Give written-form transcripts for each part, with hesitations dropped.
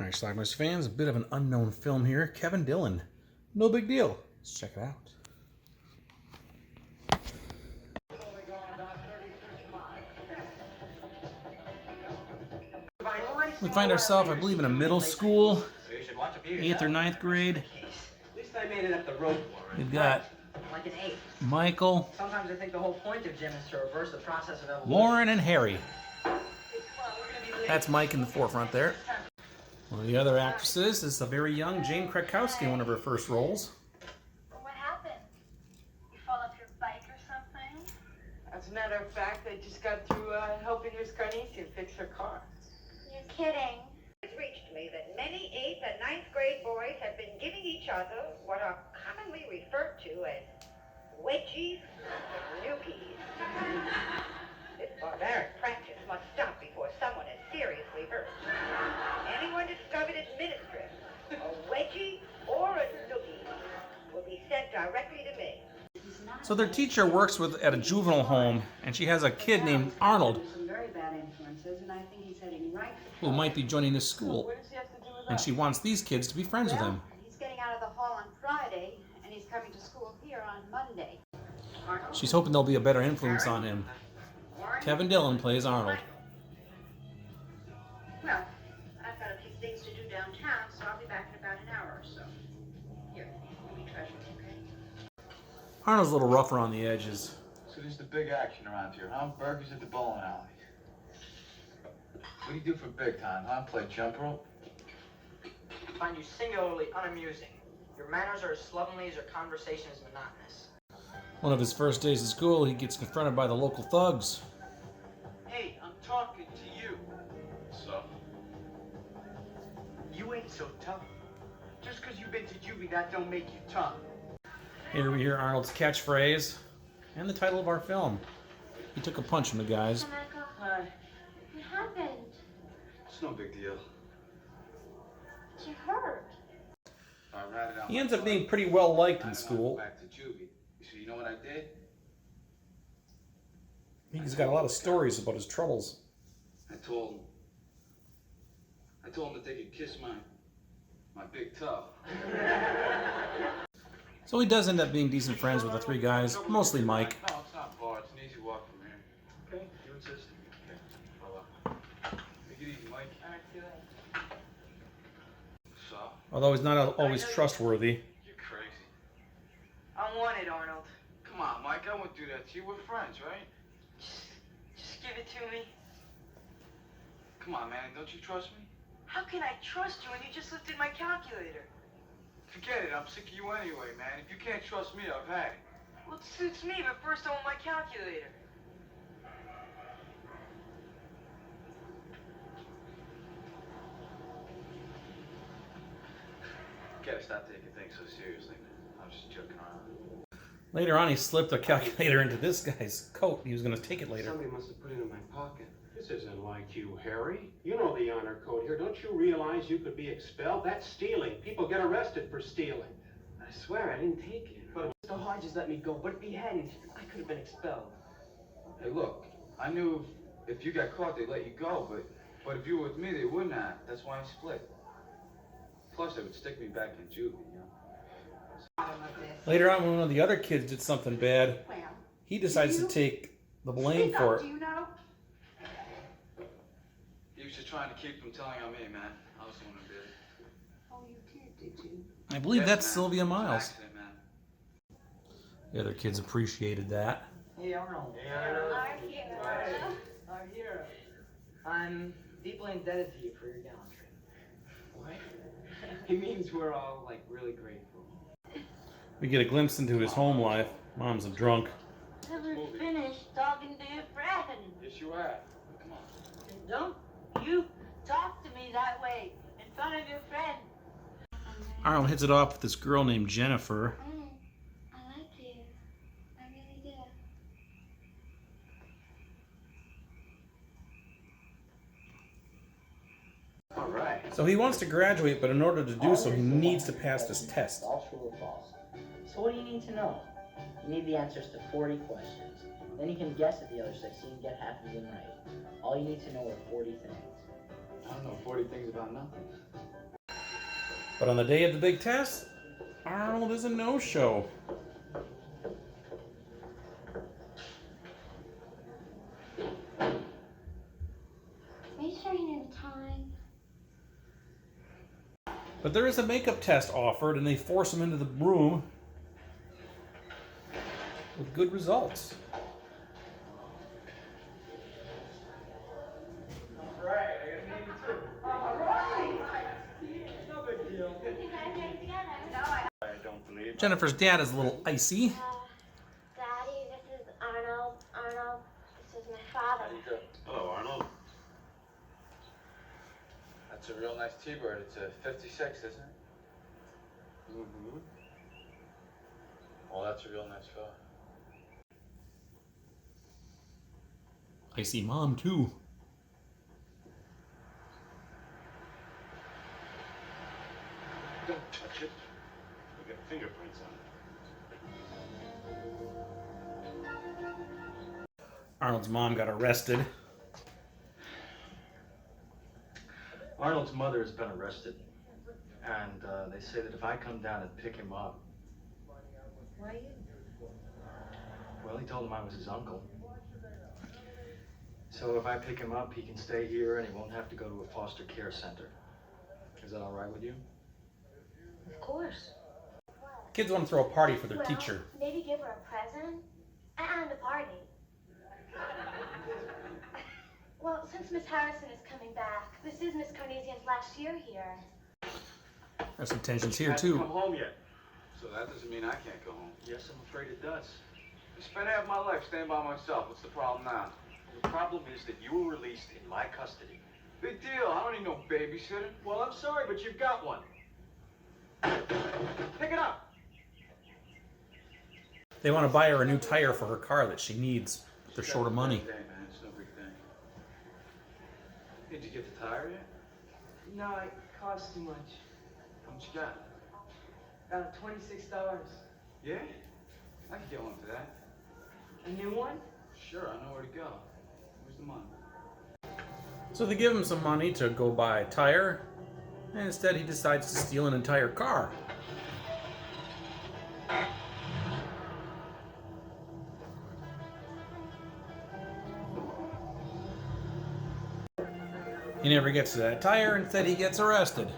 Alright, Schlockmeisters fans, a bit of an unknown film here. Kevin Dillon. No big deal. Let's check it out. We find ourselves, I believe, in a middle school, 8th or 9th grade. At least I made it up the rope. We've got like an 8. Michael, Sometimes I think the whole point of gym is to reverse the process of evolution. Lauren, and Harry. That's Mike in the forefront there. One of the other actresses is the very young Jane Krakowski in one of her first roles. What happened? You fall off your bike or something? As a matter of fact, I just got through helping Miss Carnesian fix her car. You're kidding. It's reached me that many 8th and 9th grade boys have been giving each other what are commonly referred to as wedgies and noogies. This barbaric practice must stop before someone is seriously hurt. Anyone discovered administering a wedgie or a noogie will be sent directly to me. So their teacher works at a juvenile home, and she has a kid named Arnold Some very bad influences, and I think he's heading right for who might be joining this school. What does he have to do with that? And she wants these kids to be friends with him. He's getting out of the hall on Friday, and he's coming to school here on Monday. She's hoping there'll be a better influence on him. Kevin Dillon plays Arnold. Well, I've got a few things to do downtown, so I'll be back in about an hour or so. Here, give me treasures, okay? Arnold's a little rougher on the edges. So this is the big action around here, huh? Burgers at the bowling alley. What do you do for big time, huh? Play jump rope? I find you singularly unamusing. Your manners are as slovenly as your conversation is monotonous. One of his first days at school, he gets confronted by the local thugs. Hey, I'm talking to you. So? You ain't so tough. Just because you've been to juvie, that don't make you tough. Here we hear Arnold's catchphrase and the title of our film. He took a punch from the guys. Michael, what happened? It's no big deal. You hurt. I ratted out He my ends up butt. being pretty well liked in I went school. back to juvie. So you know what I did? He's got a lot of stories about his troubles. I told him that they could kiss my big toe. So he does end up being decent friends with the three guys, mostly Mike. No, it's not far. It's an easy walk from here. Okay? You insist? Okay. Well, take it easy, Mike. All right, see you later. So? Although he's not always trustworthy. You're crazy. I want it, Arnold. Come on, Mike. I wouldn't do that to you. We're friends, right? Just give it to me. Come on, man. Don't you trust me? How can I trust you when you just lifted my calculator? Forget it. I'm sick of you anyway, man. If you can't trust me, I've had it. Well, it suits me, but first I want my calculator. You gotta stop taking things so seriously, man. I'm just joking around. Later on, he slipped a calculator into this guy's coat. He was going to take it later. Somebody must have put it in my pocket. This isn't like you, Harry. You know the honor code here. Don't you realize you could be expelled? That's stealing. People get arrested for stealing. I swear I didn't take it. But Mr. Hodges let me go. But if he hadn't, I could have been expelled. Hey, look. I knew if you got caught, they'd let you go, but if you were with me, they wouldn't have. That's why I split. Plus, they would stick me back in juvie, you know? Later on, when one of the other kids did something bad, Well, he decides to take the blame for do it. you know? He was just trying to keep from telling on me, man. I was the one who did it. Oh, you did you? I believe Yes, that's man. Sylvia It was an Miles. accident, man. The other kids appreciated that. Hey, Arnold. Our hero. I'm deeply indebted to you for your gallantry. What? He means we're all, like, really grateful. We get a glimpse into his home life. Mom's a drunk. Never finished talking to your friend. Yes, you have. Come on. And don't you talk to me that way in front of your friend. Arnold hits it off with this girl named Jennifer. I like you. I really do. All right. So he wants to graduate, but in order to do so, he needs to pass this test. All true or false. So what do you need to know? You need the answers to 40 questions. Then you can guess at the other 60 and get half of them right. All you need to know are 40 things. I don't know 40 things about nothing. But on the day of the big test, Arnold is a no-show. Are you sure you knew the time? But there is a makeup test offered, and they force him into the room with good results. Jennifer's dad is a little icy. Daddy, this is Arnold. Arnold, this is my father. Hello, Arnold. That's a real nice T-bird. It's a 56, isn't it? Mm-hmm. Well, that's a real nice car. Icy mom, too. Don't touch it. We got fingerprints on it. Arnold's mom got arrested. Arnold's mother has been arrested, and they say that if I come down and pick him up... Why you? Well, he told him I was his uncle. So if I pick him up, he can stay here and he won't have to go to a foster care center. Is that all right with you? Of course. Kids want to throw a party for their Well, teacher. Maybe give her a present and a party. Well, since Miss Harrison is coming back, this is Miss Carnesian's last year here. There's some tensions here, Hasn't too. come home yet. So that doesn't mean I can't go home. Yes, I'm afraid it does. I spent half my life staying by myself. What's the problem now? The problem is that you were released in my custody. Big deal. I don't need no babysitter. Well, I'm sorry, but you've got one. Pick it up. They want to buy her a new tire for her car that she needs. But they're short of money. Hey, man, it's no big thing. Did you get the tire yet? No, it costs too much. How much you got? About $26. Yeah? I can get one for that. A new one? Sure, I know where to go. Where's the money? So they give him some money to go buy a tire, and instead he decides to steal an entire car. He never gets to that tire, instead he gets arrested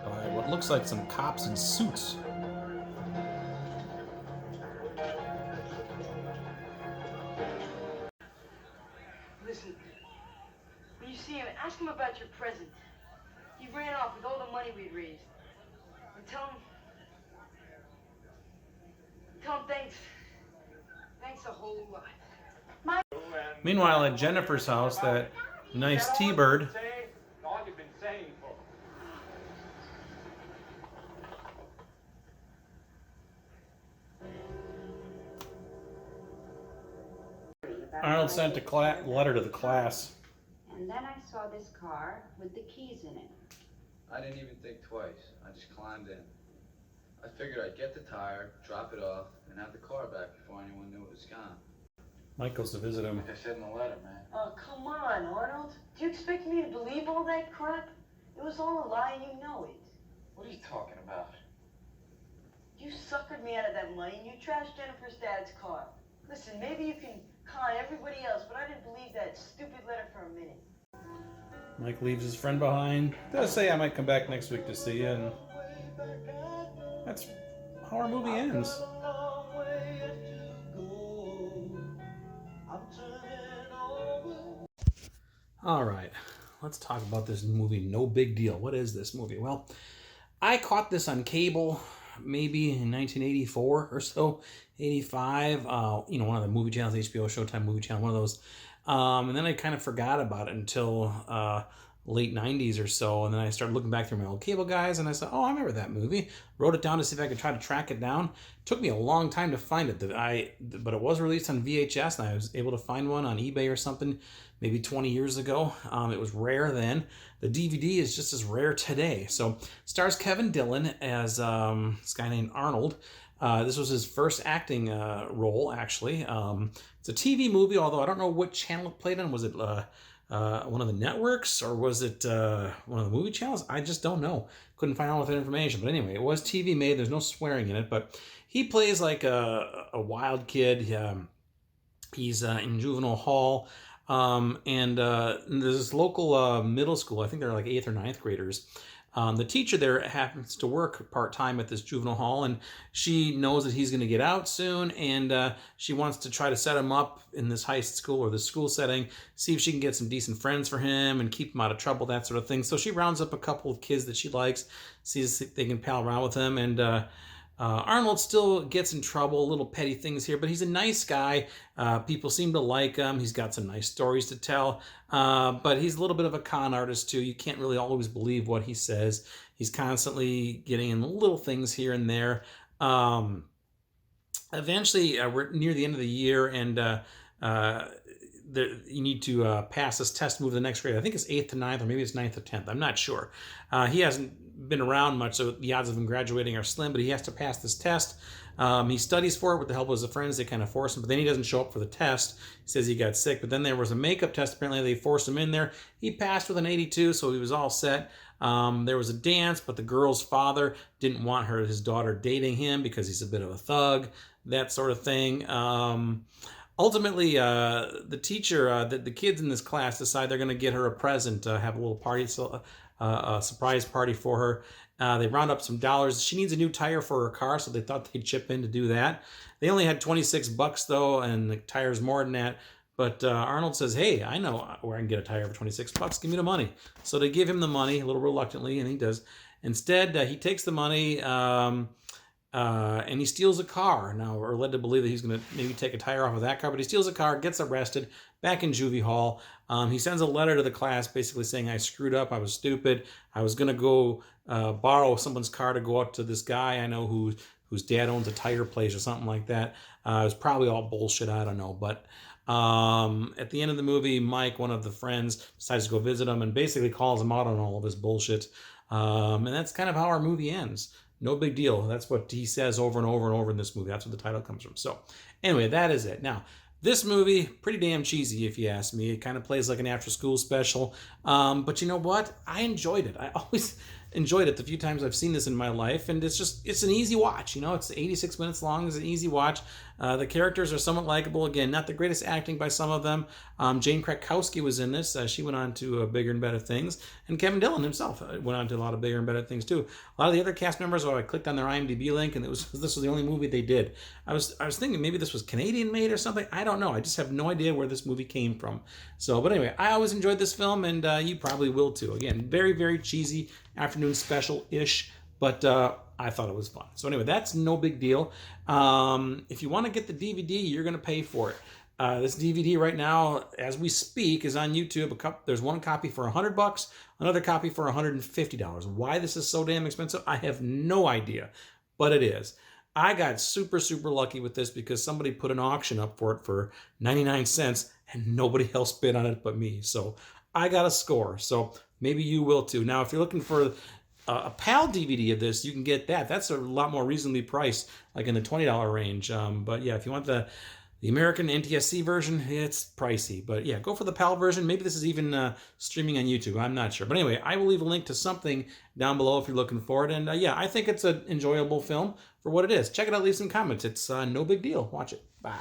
by what looks like some cops in suits. Listen, when you see him, ask him about your present. He ran off with all the money we'd raised. And tell him thanks. Thanks a whole lot. Meanwhile, at Jennifer's house, that nice T-bird All you've been saying for. Arnold sent a letter to the class. And then I saw this car with the keys in it. I didn't even think twice. I just climbed in. I figured I'd get the tire, drop it off, and have the car back before anyone knew it was gone. Mike goes to visit him. Like I said in the letter, man. Oh, come on, Arnold. Do you expect me to believe all that crap? It was all a lie and you know it. What are you talking about? You suckered me out of that money and you trashed Jennifer's dad's car. Listen, maybe you can con everybody else, but I didn't believe that stupid letter for a minute. Mike leaves his friend behind. Does say I might come back next week to see you, and that's how our movie ends. All right, let's talk about this movie, No Big Deal. What is this movie? Well, I caught this on cable maybe in 1984 or so, 85. One of the movie channels, HBO, Showtime movie channel, one of those. And then I kind of forgot about it until late 90s or so. And then I started looking back through my old cable guys and I said, oh, I remember that movie. Wrote it down to see if I could try to track it down. Took me a long time to find it. But it was released on VHS and I was able to find one on eBay or something maybe 20 years ago. It was rare then. The DVD is just as rare today. So stars Kevin Dillon as this guy named Arnold. This was his first acting role, actually. It's a TV movie, although I don't know what channel it played on. Was it one of the networks, or was it one of the movie channels? I just don't know. Couldn't find out with that information. But anyway, it was TV made. There's no swearing in it. But he plays like a wild kid. He's in juvenile hall. And there's this local middle school. I think they're like 8th or 9th graders. The teacher there happens to work part-time at this juvenile hall, and she knows that he's going to get out soon, and she wants to try to set him up in this high school or this school setting, see if she can get some decent friends for him and keep him out of trouble, that sort of thing. So she rounds up a couple of kids that she likes, sees if they can pal around with him, and Arnold still gets in trouble, little petty things here, but he's a nice guy. People seem to like him. He's got some nice stories to tell, but he's a little bit of a con artist too. You can't really always believe what he says. He's constantly getting in little things here and there. Eventually, we're near the end of the year, and you need to pass this test, move to the next grade. I think it's 8th to 9th, or maybe it's 9th to 10th. I'm not sure. He hasn't been around much, so the odds of him graduating are slim, but he has to pass this test. He studies for it with the help of his friends. They kind of force him, but then he doesn't show up for the test. He says he got sick, but then there was a makeup test. Apparently they forced him in there. He passed with an 82, so he was all set. There was a dance, but the girl's father didn't want his daughter dating him because he's a bit of a thug, that sort of thing. Ultimately, the teacher, the kids in this class decide they're going to get her a present, have a little party, a surprise party for her. They round up some dollars. She needs a new tire for her car, so they thought they'd chip in to do that. They only had $26 though, and the tire's more than that. But Arnold says, "Hey, I know where I can get a tire for $26. Give me the money." So they give him the money a little reluctantly, and he does. Instead, he takes the money and he steals a car. Now we're led to believe that he's going to maybe take a tire off of that car, but he steals a car, gets arrested, back in juvie hall. He sends a letter to the class basically saying, "I screwed up, I was stupid. I was going to go borrow someone's car to go out to this guy I know whose dad owns a tire place," or something like that. It was probably all bullshit, I don't know. But at the end of the movie, Mike, one of the friends, decides to go visit him and basically calls him out on all of his bullshit. And that's kind of how our movie ends. No big deal. That's what he says over and over and over in this movie. That's where the title comes from. So anyway, that is it. Now, this movie, pretty damn cheesy if you ask me. It kind of plays like an after-school special. But you know what? I enjoyed it. I always enjoyed it the few times I've seen this in my life. And it's an easy watch. You know, it's 86 minutes long. It's an easy watch. The characters are somewhat likable. Again, not the greatest acting by some of them. Jane Krakowski was in this. She went on to bigger and better things. And Kevin Dillon himself went on to a lot of bigger and better things too. A lot of the other cast members, I clicked on their IMDb link, and this was the only movie they did. I was thinking maybe this was Canadian made or something. I don't know. I just have no idea where this movie came from. So, but anyway, I always enjoyed this film, and you probably will too. Again, very, very cheesy afternoon special-ish, but I thought it was fun. So anyway, that's no big deal. If you want to get the DVD, you're going to pay for it. This DVD right now, as we speak, is on YouTube. There's one copy for $100, another copy for $150. Why this is so damn expensive, I have no idea, but it is. I got super, super lucky with this because somebody put an auction up for it for 99 cents and nobody else bid on it but me. So I got a score. So maybe you will too. Now, if you're looking for a PAL DVD of this, you can get that. That's a lot more reasonably priced, like in the $20 range. But yeah, if you want the American NTSC version, it's pricey. But yeah, go for the PAL version. Maybe this is even streaming on YouTube. I'm not sure. But anyway, I will leave a link to something down below if you're looking for it. And yeah, I think it's an enjoyable film for what it is. Check it out. Leave some comments. It's no big deal. Watch it. Bye.